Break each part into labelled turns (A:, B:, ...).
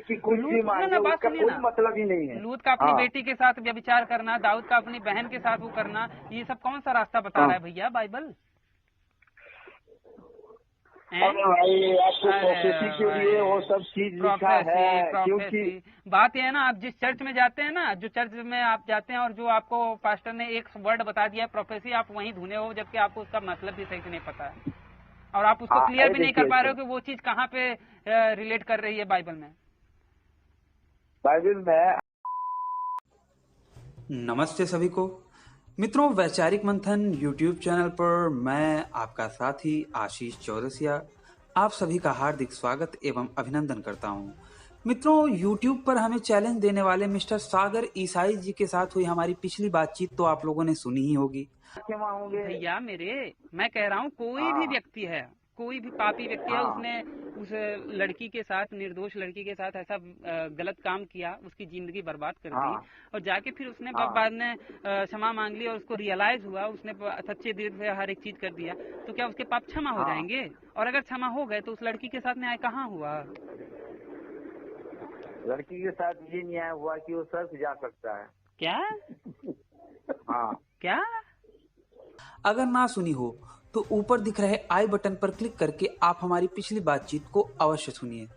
A: कि कुछ भी मांगे उसका कोई मतलब ही नहीं है।
B: लूत का अपनी बेटी के साथ व्यभिचार करना, दाऊद का अपनी बहन के साथ वो करना, ये सब कौन सा रास्ता बता रहा है भैया बाइबल?
A: अरे भाई आपको प्रोफेसी के लिए वो सब चीज लिखा है, क्योंकि
B: बात यह है ना, आप जिस चर्च में जाते हैं ना, जो चर्च में आप जाते हैं और जो आपको पास्टर ने एक वर्ड बता दिया है प्रोफेसी, आप वहीं धुने हो, जबकि आपको उसका मतलब भी सही से नहीं पता है और आप उसको क्लियर भी नहीं कर पा रहे हो कि वो चीज कहाँ पे रिलेट कर रही है बाइबल में।
C: नमस्ते सभी को मित्रों, वैचारिक मंथन यूट्यूब चैनल पर मैं आपका साथी आशीष चौरसिया आप सभी का हार्दिक स्वागत एवं अभिनंदन करता हूं। मित्रों, यूट्यूब पर हमें चैलेंज देने वाले मिस्टर सागर ईसाई जी के साथ हुई हमारी पिछली बातचीत तो आप लोगों ने सुनी ही होगी।
B: भैया मैं कह रहा हूँ कोई भी व्यक्ति है, कोई भी पापी व्यक्ति है, उसने उस लड़की के साथ, निर्दोष लड़की के साथ ऐसा गलत काम किया, उसकी जिंदगी बर्बाद कर दी और जाके फिर उसने बाद में क्षमा मांग ली और उसको रियलाइज हुआ, उसने सच्चे दिल से हर एक चीज कर दिया, तो क्या उसके पाप क्षमा हो जाएंगे? और अगर क्षमा हो गए तो उस लड़की के साथ न्याय कहाँ हुआ?
A: लड़की के साथ ये न्याय हुआ कि वो स्वर्ग जा सकता है।
B: क्या? क्या?
C: अगर ना सुनी हो तो ऊपर दिख रहे आई बटन पर क्लिक करके आप हमारी पिछली बातचीत को अवश्य सुनिए।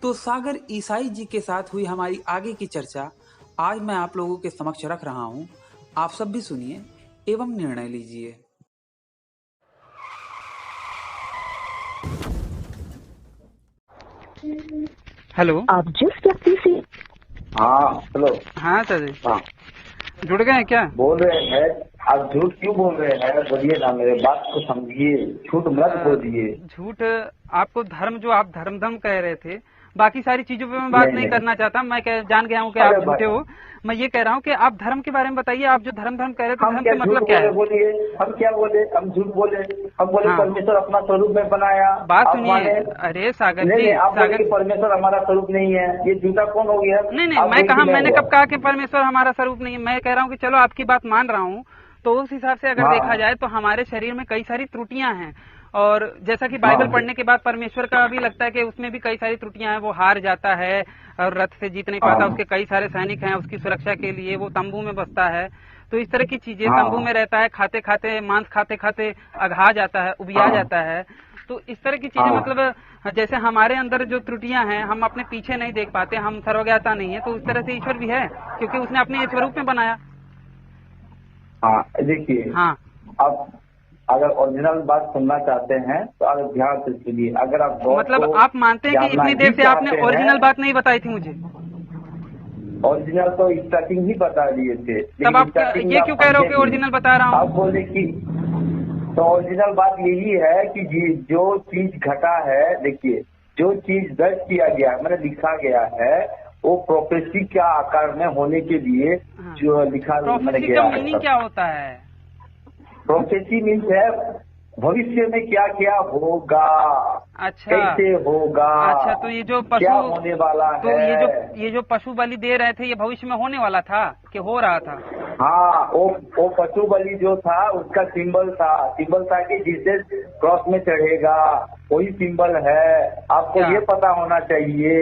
C: तो सागर ईसाई जी के साथ हुई हमारी आगे की चर्चा आज मैं आप लोगों के समक्ष रख रहा हूं। आप सब भी सुनिए एवं निर्णय लीजिए।
B: हेलो,
D: आप जिस व्यक्ति से
A: हेलो।
B: हाँ सर, जुड़ गए हैं क्या?
A: बोल रहे हैं आप झूठ क्यों बोल रहे हैं? बोलिए ना, मेरे बात को समझिए, झूठ मत बोलिए।
B: झूठ आपको धर्म, जो आप धर्म कह रहे थे, बाकी सारी चीजों पे मैं बात नहीं करना चाहता। मैं जान गया हूँ कि आप झूठे हो। मैं ये कह रहा हूँ कि आप धर्म के बारे में बताइए। आप जो धर्म कह रहे थे, धर्म का मतलब क्या है?
A: बोलिए, हम क्या बोले? हम झूठ बोले? हम बोले परमेश्वर अपना स्वरूप में बनाया।
B: बात सुनिए। अरे सागर जी,
A: सागर परमेश्वर हमारा स्वरूप नहीं है, ये झूठा कौन हो गया?
B: नहीं, मैंने कब कहा कि परमेश्वर हमारा स्वरूप नहीं है? मैं कह रहा हूँ कि चलो आपकी बात मान रहा हूँ, तो उस हिसाब से अगर देखा जाए तो हमारे शरीर में कई सारी त्रुटियां हैं और जैसा कि बाइबल पढ़ने के बाद परमेश्वर का भी लगता है कि उसमें भी कई सारी त्रुटियां हैं। वो हार जाता है और रथ से जीत नहीं पाता, उसके कई सारे सैनिक हैं, उसकी सुरक्षा के लिए वो तंबू में बसता है। तो इस तरह की चीजें, तंबू में रहता है, खाते खाते मांस खाते खाते अघा जाता है, उबिया जाता है। तो इस तरह की चीजें, मतलब जैसे हमारे अंदर जो त्रुटियां हैं, हम अपने पीछे नहीं देख पाते, हम सर्वज्ञता नहीं है, तो उस तरह से ईश्वर भी है, क्योंकि उसने अपने स्वरूप में बनाया।
A: देखिए, अब अगर ओरिजिनल बात सुनना चाहते हैं तो अगर ध्यान से सुनिए। अगर आप
B: मतलब आप मानते हैं कि इतनी देर से आपने ओरिजिनल बात नहीं बताई थी मुझे?
A: ओरिजिनल तो स्टार्टिंग ही बता दिए थे।
B: तब आप ये क्यों कह रहे हो कि ओरिजिनल बता रहा हूँ?
A: आप बोले कि तो ओरिजिनल बात यही है कि जो चीज घटा है, देखिए जो चीज दर्ज किया गया, मैंने लिखा गया है, वो प्रोफेसी क्या आकार में होने के लिए जो लिखा मैंने गया है।
B: मीनिंग क्या होता है?
A: प्रोफेसी मीन्स है भविष्य में क्या क्या होगा।
B: अच्छा,
A: कैसे होगा।
B: अच्छा, तो ये जो पशु
A: होने वाला
B: तो
A: है,
B: ये जो पशु बलि दे रहे थे, ये भविष्य में होने वाला था कि हो रहा था?
A: वो पशु बलि जो था उसका सिंबल था कि जीसस क्रॉस में चढ़ेगा, वही सिंबल है। आपको ये पता होना चाहिए।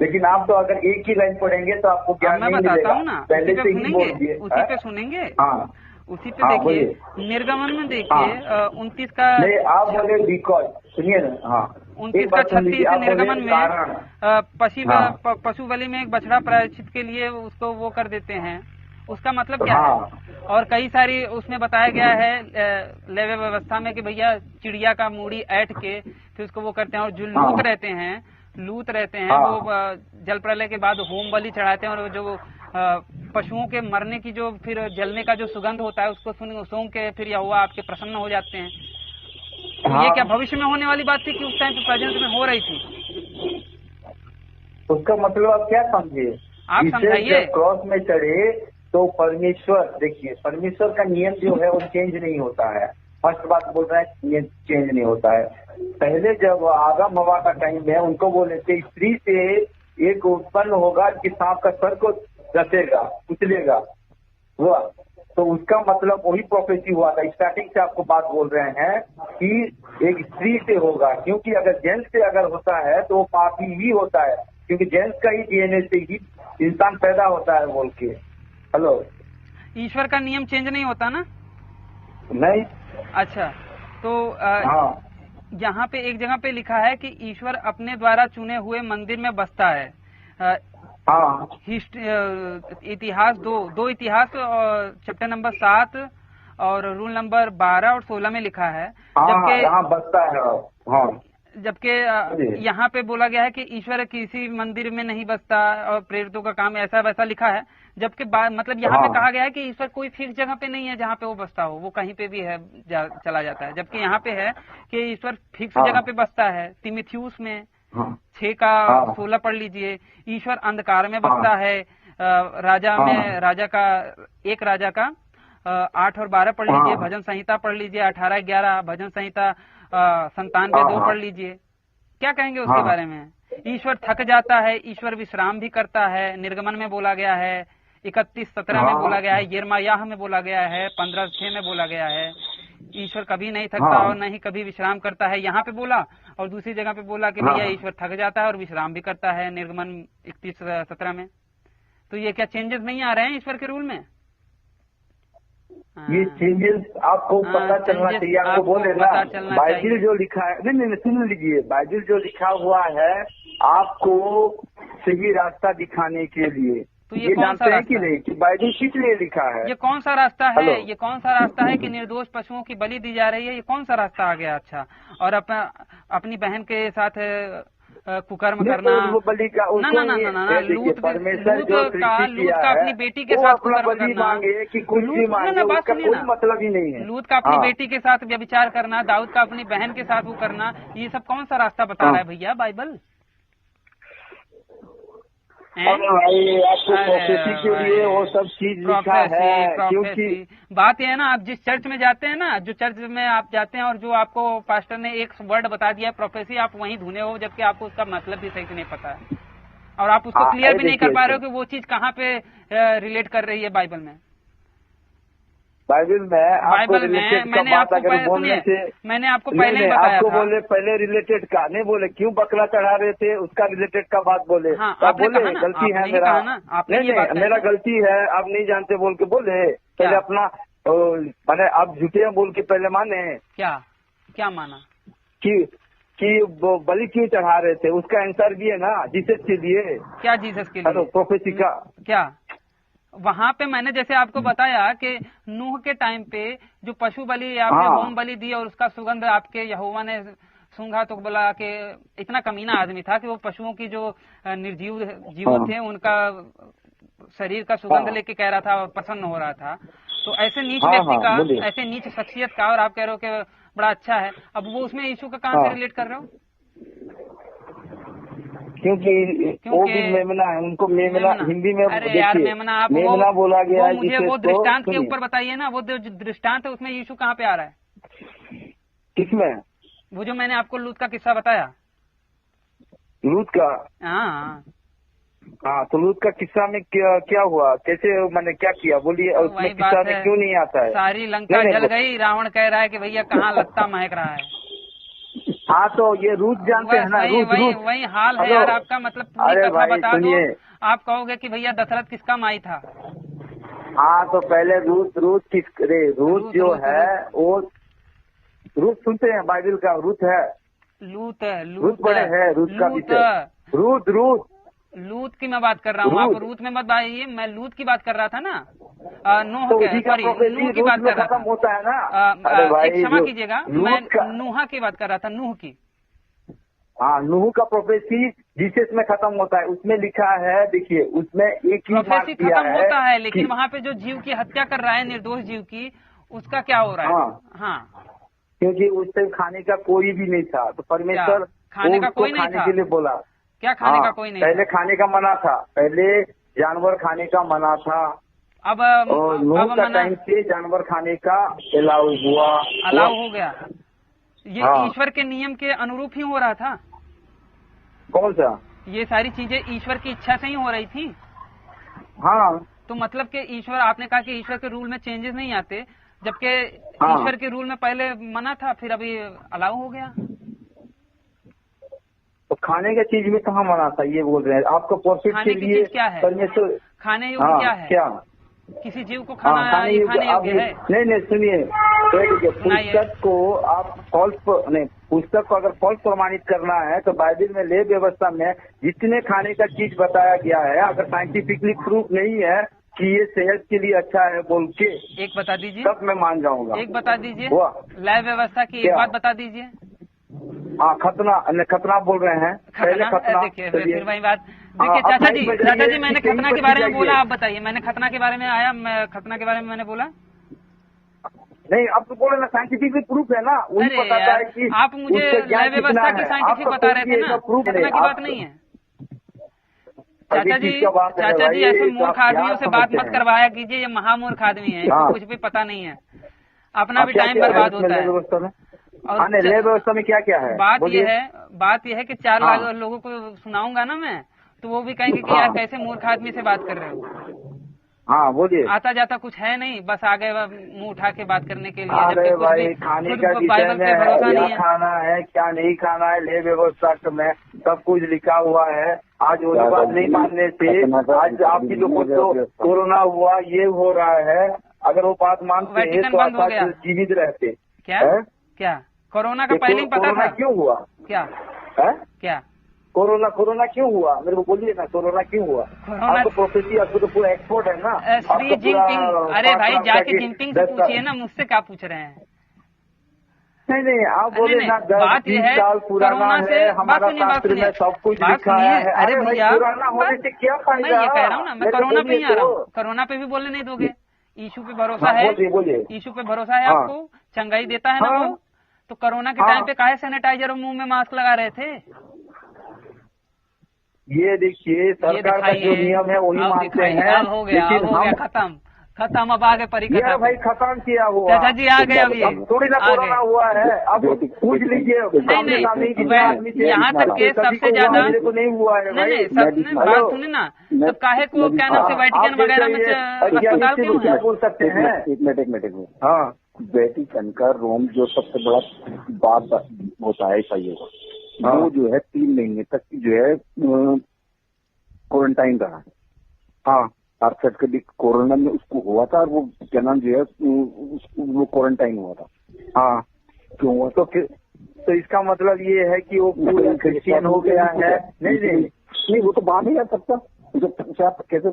A: लेकिन आप तो अगर एक ही लाइन पढ़ेंगे तो आपको ज्ञान नहीं मिलेगा।
B: मैं बताता हूँ ना,
A: पहले से ही बोल दिए।
B: उसी पे सुनेंगे। उसी पे देखिए, निर्गमन में देखिए 29 का,
A: नहीं आप बोले बिकॉज, सुनिए ना।
B: 29 का 36 निर्गमन में पशु बलि में एक बछड़ा प्रायश्चित के लिए उसको वो कर देते हैं। उसका मतलब क्या है? और कई सारी उसमें बताया गया है लेवे व्यवस्था में कि भैया चिड़िया का मूड़ी ऐंठ के फिर उसको वो करते हैं। और जो लूत रहते हैं वो जल प्रलय के बाद होम बलि चढ़ाते हैं और जो पशुओं के मरने की जो फिर जलने का जो सुगंध होता है उसको सूंघ के फिर यहोवा आपके प्रसन्न हो जाते हैं। तो ये क्या भविष्य में होने वाली बात थी कि उस टाइम पे प्रेजेंट में हो रही थी?
A: उसका मतलब आप क्या समझे?
B: आप समझाइए।
A: क्रॉस में चढ़े तो परमेश्वर, देखिए परमेश्वर का नियम जो है वो चेंज नहीं होता है। फर्स्ट बात बोल रहे हैं, ये चेंज नहीं होता है। पहले जब आदम हवा का टाइम है, उनको बोले थे स्त्री से एक उत्पन्न होगा कि सांप का सर को रसेगा, कुचलेगा, हुआ। तो उसका मतलब वही प्रोफेसी हुआ था। स्टार्टिंग से आपको बात बोल रहे हैं कि एक स्त्री से होगा, क्योंकि अगर जेंट्स से अगर होता है तो वो पापी ही होता है। क्योंकि जेंट्स का ही डीएनए से ही इंसान पैदा होता है बोल के। हेलो,
B: ईश्वर का नियम चेंज नहीं होता ना?
A: नहीं।
B: अच्छा, तो
A: हाँ
B: यहाँ पे एक जगह पे लिखा है कि ईश्वर अपने द्वारा चुने हुए मंदिर में बसता है।
A: हाँ
B: इतिहास दो इतिहास चैप्टर नंबर 7 और रूल नंबर 12 और 16 में लिखा है।
A: हाँ, यहाँ बसता है। हाँ,
B: जबकि यहाँ पे बोला गया है कि ईश्वर किसी मंदिर में नहीं बसता और प्रेरितों का काम ऐसा वैसा लिखा है। जबकि मतलब यहाँ पे कहा गया है कि ईश्वर कोई फिक्स जगह पे नहीं है जहाँ पे वो बसता हो, वो कहीं पे भी है चला जाता है। जबकि यहाँ पे है कि ईश्वर फिक्स जगह पे बसता है। तिमिथियुस में 6 का 16 पढ़ लीजिए। ईश्वर अंधकार में बसता है। राजा में राजा का 8 और 12 पढ़ लीजिए। भजन संहिता पढ़ लीजिए 18-11। भजन संहिता 97-2 पढ़ लीजिए। क्या कहेंगे उसके बारे में? ईश्वर थक जाता है, ईश्वर विश्राम भी करता है। निर्गमन में बोला गया है, 31-17 में बोला गया है, यिर्मयाह में बोला गया है, 15-6 में बोला गगया है। ईश्वर कभी नहीं थकता और न ही कभी विश्राम करता है, यहाँ पे बोला। और दूसरी जगह पे बोला कि भैया ईश्वर थक जाता है और विश्राम भी करता है, निर्गमन 31-17 में। तो ये क्या चेंजेस नहीं आ रहे हैं ईश्वर के रूल में?
A: ये चेंजेस आपको पता चलना चाहिए। आपको बोले ना, बाइबिल जो लिखा है, नहीं सुन लीजिए, बाइबिल जो लिखा हुआ है आपको सही रास्ता दिखाने के लिए।
B: तो ये कौन सा रास्ता
A: कि नहीं कि बाइबिल किस लिए लिखा है?
B: ये कौन सा रास्ता है? ये कौन सा रास्ता है कि निर्दोष पशुओं की बलि दी जा रही है? ये कौन सा रास्ता आ गया? अच्छा, और अपनी बहन के साथ कुकर्म करना,
A: बलि का
B: ना लूत का अपनी बेटी के साथ कुकर्म करना,
A: मांगे कि कुछ भी मांगे, उसका कोई मतलब ही नहीं है।
B: लूत का अपनी बेटी के साथ व्यभिचार करना, दाऊद का अपनी बहन के साथ वो करना, ये सब कौन सा रास्ता बता रहा है भैया बाइबल?
A: भाई आपको प्रोफेसी के लिए वो सब चीज लिखा है। क्योंकि
B: बात यह है ना, आप जिस चर्च में जाते हैं ना, जो चर्च में आप जाते हैं और जो आपको पास्टर ने एक वर्ड बता दिया है प्रोफेसी, आप वहीं धुने हो, जबकि आपको उसका मतलब भी सही से नहीं पता है और आप उसको क्लियर भी नहीं कर पा रहे हो कि वो चीज कहाँ पे रिलेट कर रही है बाइबल में।
A: बाइबल में मैंने आपको
B: पहले ही बताया था।
A: बोले पहले रिलेटेड का नहीं बोले, क्यों बकरा चढ़ा रहे थे उसका रिलेटेड का बात बोले।
B: हाँ,
A: आप बोले गलती है मेरा, नहीं मेरा गलती है, आप नहीं जानते बोल के बोले। पहले अपना मैंने आप झूठे बोल के पहले माने।
B: क्या माना
A: कि बलि क्यों चढ़ा रहे थे, उसका आंसर भी है ना जीसस के लिए।
B: क्या जीसस के लिए?
A: प्रोफेसी का क्या
B: वहाँ पे मैंने जैसे आपको बताया कि नूह के टाइम पे जो पशु बलि आपने होम बलि दी और उसका सुगंध आपके यहोवा ने सूंघा, तो बोला कि इतना कमीना आदमी था कि वो पशुओं की जो निर्जीव जीव थे उनका शरीर का सुगंध लेके कह रहा था, प्रसन्न हो रहा था। तो ऐसे नीच व्यक्ति का, ऐसे नीच शख्सियत का, और आप कह रहे हो कि बड़ा अच्छा है, अब वो उसमें यीशु का कहाँ से रिलेट कर रहे हो?
A: क्योंकि वो भी मेमना है, उनको मेमना हिंदी में।
B: अरे यार मेमना
A: बोला गया है।
B: मुझे वो दृष्टांत के ऊपर बताइए ना, वो दृष्टांत है उसमें यीशु कहाँ पे आ रहा है?
A: किसमें?
B: वो जो मैंने आपको लूत का किस्सा बताया।
A: लूत का? हाँ, तो लूत का किस्सा में क्या हुआ, कैसे मैंने क्या किया बोलिए? और उसमें किस्सा में क्यों नहीं आता है?
B: सारी लंका जल गई, रावण कह रहा है कि भैया कहाँ लगता महक रहा है।
A: हाँ, तो ये रूत जानते हैं ना,
B: वही हाल है यार आपका। मतलब पूरी कथा बता दो, आप कहोगे कि भैया दशरथ किसका माई था।
A: हाँ, तो पहले रूत जो है वो रूत सुनते हैं बाइबल का, रूत है, रूत बड़े है, रूत का विषय
B: लूत की मैं बात कर रहा हूँ। आप रूत में मत आइए, मैं लूत की बात कर रहा था ना, नूह की बात कर रहा था।
A: होता है ना,
B: एक क्षमा कीजिएगा, मैं नूहा की बात कर रहा था, नूह की।
A: हाँ, नूह का प्रोफेसी जीसस में खत्म होता है, उसमें लिखा है, देखिए उसमें एक ही
B: प्रोफेसी खत्म होता है, लेकिन वहाँ पे जो जीव की हत्या कर रहा है, निर्दोष जीव की, उसका क्या हो रहा है? हाँ,
A: क्योंकि उस टाइम खाने का कोई भी नहीं था, तो परमेश्वर
B: खाने का कोई नहीं था
A: के लिए बोला।
B: क्या खाने का कोई नहीं?
A: पहले खाने का मना था, पहले जानवर खाने का मना था।
B: अब
A: नूह का टाइम से जानवर खाने का अलाउ
B: हो गया। ये ईश्वर के नियम के अनुरूप ही हो रहा था।
A: कौन सा?
B: ये सारी चीजें ईश्वर की इच्छा से ही हो रही थी।
A: हाँ,
B: तो मतलब कि ईश्वर, आपने कहा कि ईश्वर के रूल में चेंजेस नहीं आते, जबकि ईश्वर के रूल में पहले मना था, फिर अभी अलाउ हो गया।
A: तो खाने का चीज में कहाँ मना था, ये बोल रहे हैं आपको प्रॉफिट के लिए
B: क्या है?
A: परमेश्वर
B: खाने योग्य क्या है?
A: क्या
B: किसी जीव को खाने योग्य है?
A: नहीं सुनिए, पुस्तक को आप पुस्तक को अगर फॉल्स प्रमाणित करना है तो बाइबल में ले व्यवस्था में जितने खाने का चीज बताया गया है, अगर साइंटिफिकली प्रूफ नहीं है कि ये सेहत के लिए अच्छा है बोल के
B: एक बता दीजिए,
A: तब मैं मान जाऊंगा।
B: एक बता दीजिए, लय व्यवस्था की एक बात बता दीजिए।
A: हाँ, खतना बोल रहे हैं, पहले खतना।
B: देखिए फिर वही बात, देखिए चाचा जी मैंने खतना के बारे में बोला, आप बताइए। मैंने खतना के बारे में खतना के बारे में मैंने बोला
A: नहीं, आप तो बोले ना साइंटिफिक प्रूफ है ना, वही बताता है कि
B: आप मुझे लय व्यवस्था की साइंटिफिक बता रहे थे ना, खतना की बात नहीं है। चाचा जी ऐसे मूर्ख आदमियों से बात मत करवाया कीजिए, ये महामूर्ख आदमी है, कुछ भी पता नहीं है, अपना भी टाइम बर्बाद होता है।
A: और नए व्यवस्था में क्या क्या है?
B: बात यह है कि 4 लाख लोगों को सुनाऊंगा ना मैं, तो वो भी कहेंगे कि यार कैसे मूर्ख आदमी से बात कर रहे हो।
A: हाँ बोलिए।
B: आता जाता कुछ है नहीं, बस आ गए मुंह उठा के बात करने के लिए।
A: अरे भाई, खाने का
B: बाइबल पे भरोसा नहीं है,
A: खाना है क्या नहीं खाना है, ले व्यवस्था में सब कुछ लिखा हुआ है। आज वो बात नहीं मानने से आज आपकी लोगों को कोरोना हुआ, ये हो रहा है। अगर वो बात मानते हैं तो आप जीवित रहते।
B: क्या कोरोना का पहले ही पता था?
A: क्यों हुआ?
B: क्या
A: कोरोना क्यों हुआ? मेरे को बोलिए ना, कोरोना क्यों हुआ? आपको प्रोफेसी, आपको तो पूरा एक्सपोर्ट है ना।
B: शी जिनपिंग, अरे भाई जाके जिनपिंग से पूछिए ना, मुझसे क्या पूछ रहे हैं?
A: नहीं आप बोले ना,
B: बात यह है कोरोना से
A: हमारा शास्त्र में सब कुछ लिखा है।
B: अरे भैया
A: पुराना होने से क्या फायदा?
B: मैं ये कह रहा हूँ ना, मैं कोरोना पे ही आ रहा हूँ। कोरोना पे भी बोलने नहीं दोगे? यीशु पे भरोसा है, यीशु पे भरोसा है आपको, चंगाई देता है ना वो। तो कोरोना के टाइम पे काहे सैनिटाइजर और मुंह में मास्क लगा रहे थे?
A: ये देखिए, सरकार का जो नियम है वही मानते हैं।
B: हो गया खत्म, अब आगे परिक्रमा
A: भाई खत्म किया हुआ।
B: चाचा जी आ गए, अभी
A: थोड़ी ना कोरोना हुआ है, अब पूछ लीजिए।
B: नहीं, यहाँ तक के सबसे ज्यादा
A: नहीं हुआ है।
B: नहीं बात सुनिए ना, तब काहे को क्या नाम से वेटिकन वगैरह में अस्पताल क्यों
A: क्या बोल सकते हैं?
D: एक मिनट। हाँ, वेटिकन का रोम जो सबसे बड़ा बात होता है ईसाइयों का, वो जो है 3 महीने तक जो है क्वारंटाइन रहा। हाँ, अर्थात कभी कोरोना में उसको हुआ था और वो क्या नाम जो है वो क्वारंटाइन हुआ था। हाँ, क्यों हुआ?
A: तो इसका मतलब ये है कि वो पूरा क्रिश्चियन हो गया है? नहीं,
D: वो तो बात ही है सबका। आप कैसे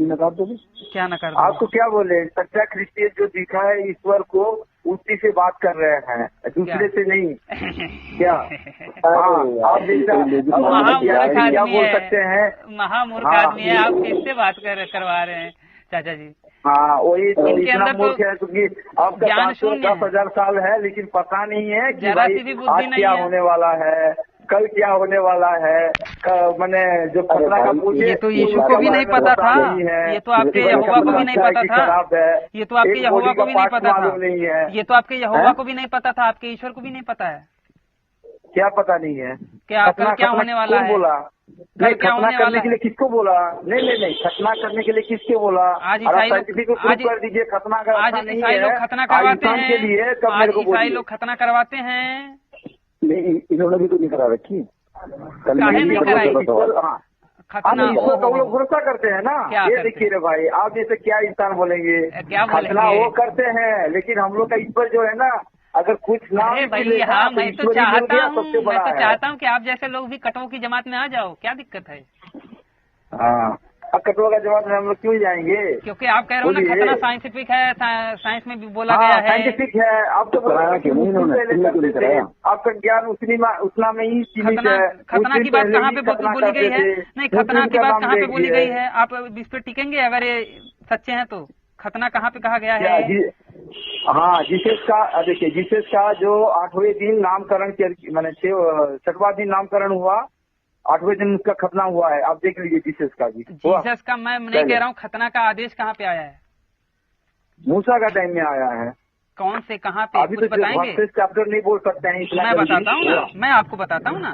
D: नकार दोगे?
B: क्या नकार?
A: आपको क्या बोले? सच्चा क्रिश्चियन जो दिखा है ईश्वर को, उसी से बात कर रहे हैं, दूसरे से नहीं। क्या आप क्या बोल सकते हैं?
B: महामूर्ख आदमी है, आप किससे बात करवा रहे हैं चाचा जी?
A: हाँ, वही तो इतना मूर्ख है क्योंकि आपका
B: ज्ञान शून्य
A: 10,000 साल है, लेकिन पता नहीं है कि
B: आज
A: क्या होने वाला है, कल क्या होने वाला है। मैंने जो खतरा का पूछे,
B: ये तो यीशु को भी नहीं पता था, ये तो आपके यहोवा को भी नहीं पता था, ये तो आपके यहोवा को भी नहीं पता था, ये तो आपके यहोवा को भी नहीं पता था, आपके ईश्वर को भी नहीं पता है।
A: क्या पता नहीं है?
B: क्या होने वाला है?
A: बोला नहीं, खतना करने के लिए किसको बोला? नहीं, खतना करने के लिए किसको बोला?
B: आज ईसाई
A: कर दीजिए, खतना का
B: आज ईसाई लोग खतना करवाते हैं, आज ईसाई लोग खतना करवाते हैं।
D: नहीं, इन्होंने भी तो नहीं करा रखी,
B: काहे नहीं कराई?
A: खतना तो लोग भरोसा करते हैं ना। ये देखिए रे भाई, आप जैसे क्या इंसान बोलेंगे? खतना वो करते हैं, लेकिन हम लोग का ईश्वर जो है ना, अगर कुछ ना
B: भाई, हाँ मैं तो चाहता हूँ कि आप जैसे लोग भी कटवों की जमात में आ जाओ, क्या दिक्कत है?
A: हाँ, अब कटवा का जवाब में हम लोग क्यों जाएंगे?
B: क्योंकि आप कह रहे हो ना खतना साइंटिफिक है, साइंस में भी बोला गया है।
A: साइंटिफिक है, आप तो आपका ज्ञान उतना में ही सीमित है।
B: खतना की बात कहाँ पे बोली गई है? नहीं, खतना की बात कहाँ पे बोली गई है? आप इस पे टिकेंगे अगर ये सच्चे हैं तो? खतना कहाँ पे कहा गया है?
A: हाँ, जीसस का देखिए, जीसस का जो 8वें दिन नामकरण, मैंने 6वां दिन नामकरण हुआ, 8वें दिन उसका खतना हुआ है। आप देख लीजिए जीसस का भी।
B: जीसस का मैं नहीं कह रहा हूँ, खतना का आदेश कहाँ पे आया है?
A: मूसा का टाइम में आया है।
B: कौन से कहाँ पे? अभी कुछ बताएंगे?
A: चैप्टर नहीं बोल सकते हैं,
B: मैं बताता हूँ ना, मैं आपको बताता हूँ ना।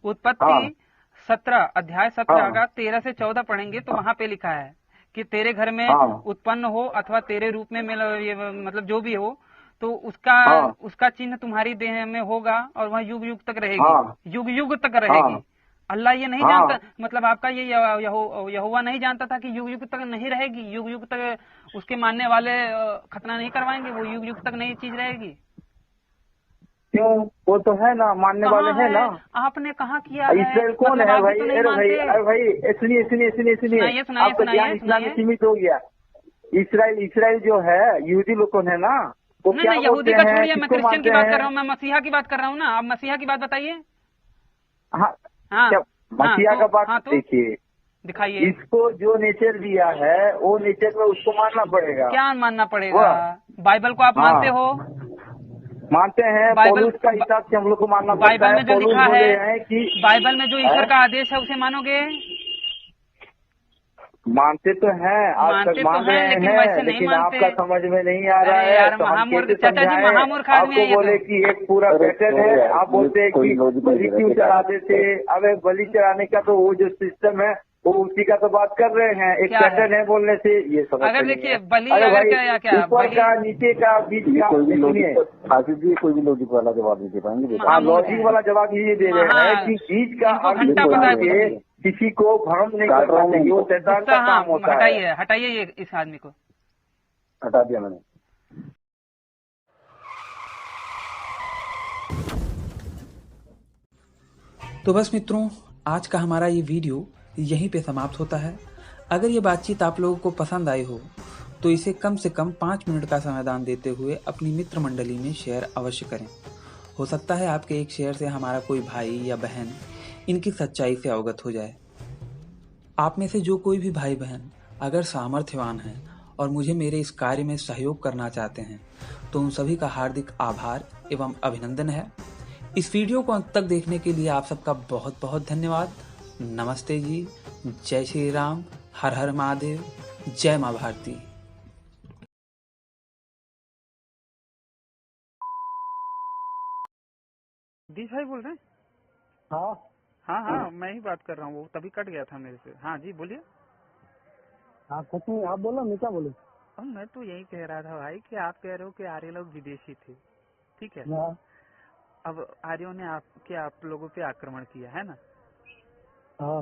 B: उत्पत्ति 17 अध्याय 17 का 13 से 14 पढ़ेंगे तो वहाँ पे लिखा है कि तेरे घर में उत्पन्न हो अथवा तेरे रूप में मतलब जो भी हो, तो उसका चिन्ह तुम्हारी देह में होगा और वह युग युग तक रहेगी, युग युग तक रहेगी। अल्लाह ये नहीं
A: हाँ।
B: जानता, मतलब आपका ये यहोवा नहीं जानता था कि युग युग तक नहीं रहेगी, युग युग तक उसके मानने वाले खतना नहीं करवाएंगे, वो युग युग तक नई चीज रहेगी?
A: क्यों? वो तो है ना, मानने वाले हैं ना।
B: आपने कहाँ किया है?
A: इसराइल कौन
B: मतलब
A: है
B: आप भी
A: भाई?
B: तो नहीं
A: अरे भाई,
B: मानते।
A: अरे भाई, सुनिए सुनिए सुनिए सुनिए,
B: सुनाइए,
A: आपका ज्ञान इस्लाम में सीमित हो गया। इसराइल जो है यहूदी लोग कौन है ना, वो
B: नहीं
A: क्या
B: नहीं, यहूदी
A: बोलते
B: का
A: हैं,
B: छोड़िए, मैं
A: किसको
B: क्रिश्चियन की
A: मानते
B: बात कर
A: हैं?
B: रहा हूँ, मैं मसीहा की बात कर रहा हूँ ना। आप मसीहा की बात बताइए।
A: हाँ,
B: हाँ
A: क्या मसीहा का बात?
B: हाँ, तो
A: देखिए,
B: दिखाइए।
A: इसको जो नेचर दिया है वो नेचर में उसको मानना पड़ेगा।
B: क्या मानना पड़ेगा? बाइबल को आप
A: हाँ।
B: मानते हो?
A: मानते हैं, पौलुस का हिसाब से हम लोग को मानना पड़ता
B: बाइबल
A: है।
B: में जो
A: पौलुस
B: लिखा
A: बोले
B: है,
A: हैं कि
B: बाइबल में जो ईश्वर का आदेश है उसे मानोगे?
A: मानते तो हैं, आज तक
B: मानते तो
A: मान
B: हैं,
A: रहे
B: लेकिन
A: हैं,
B: वैसे नहीं
A: लेकिन
B: मानते।
A: आपका समझ में नहीं आ रहा
B: अरे
A: है
B: यार,
A: तो हम
B: महामूर्ख
A: कैसे
B: चाचा जी,
A: समझाएं?
B: महामूर्ख आदमी है
A: आपको
B: ये
A: बोले
B: तो।
A: कि एक पूरा पैटर्न है, आप बोलते हैं कि बलि क्यों चढ़ाते थे? अबे बलि चढ़ाने का तो वो जो सिस्टम है वो उसी का तो बात कर रहे हैं। एक
B: क्या
A: पैटर्न है बोलने से, ये समझ
B: अगर
A: नहीं
B: देखिए
A: है।
B: बलि,
A: अरे
B: अगर
A: भाई,
B: क्या या क्या
A: ऊपर
B: बलि,
A: का, नीचे का, बीच का, सुनिए,
D: आशीष जी कोई भी लॉजिक वाला जवाब नहीं दे पाएंगे।
A: हाँ, लॉजिक वाला जवाब ये दे रहे हैं कि बीच का
B: इनको
A: और
B: घंटा
A: नीचे
B: पता है
A: के
B: कुछ
A: किसी को भ्रम नहीं करना चाहिए, वो शैतान का
B: हाँ,
A: काम होता है।
B: हटाइए हटाइए ये इस आदमी को।
D: हटा दिया मैंने।
C: तो बस मित्रों, आज का हमारा ये वीडियो यहीं पे समाप्त होता है। अगर ये बातचीत आप लोगों को पसंद आई हो तो इसे कम से कम 5 मिनट का समाधान देते हुए अपनी मित्र मंडली में शेयर अवश्य करें। हो सकता है आपके एक शेयर से हमारा कोई भाई या बहन इनकी सच्चाई से अवगत हो जाए। आप में से जो कोई भी भाई बहन अगर सामर्थ्यवान हैं और मुझे मेरे इस कार्य में सहयोग करना चाहते हैं तो उन सभी का हार्दिक आभार एवं अभिनंदन है। इस वीडियो को अंत तक देखने के लिए आप सबका बहुत बहुत धन्यवाद। नमस्ते जी, जय श्री राम, हर हर महादेव, जय माँ भारती।
B: दीश भाई बोल रहे हैं?
A: हाँ
B: हाँ हाँ, मैं ही बात कर रहा हूँ, वो तभी कट गया था मेरे से। हाँ जी बोलिए।
A: हाँ, कुछ नहीं, आप बोलो, मैं क्या बोलूं?
B: अब मैं तो यही कह रहा था भाई कि आप कह रहे हो कि आर्य लोग विदेशी थे, ठीक है?
A: हाँ
B: अब आर्यों ने आप लोगों पे आक्रमण किया है ना?
A: हाँ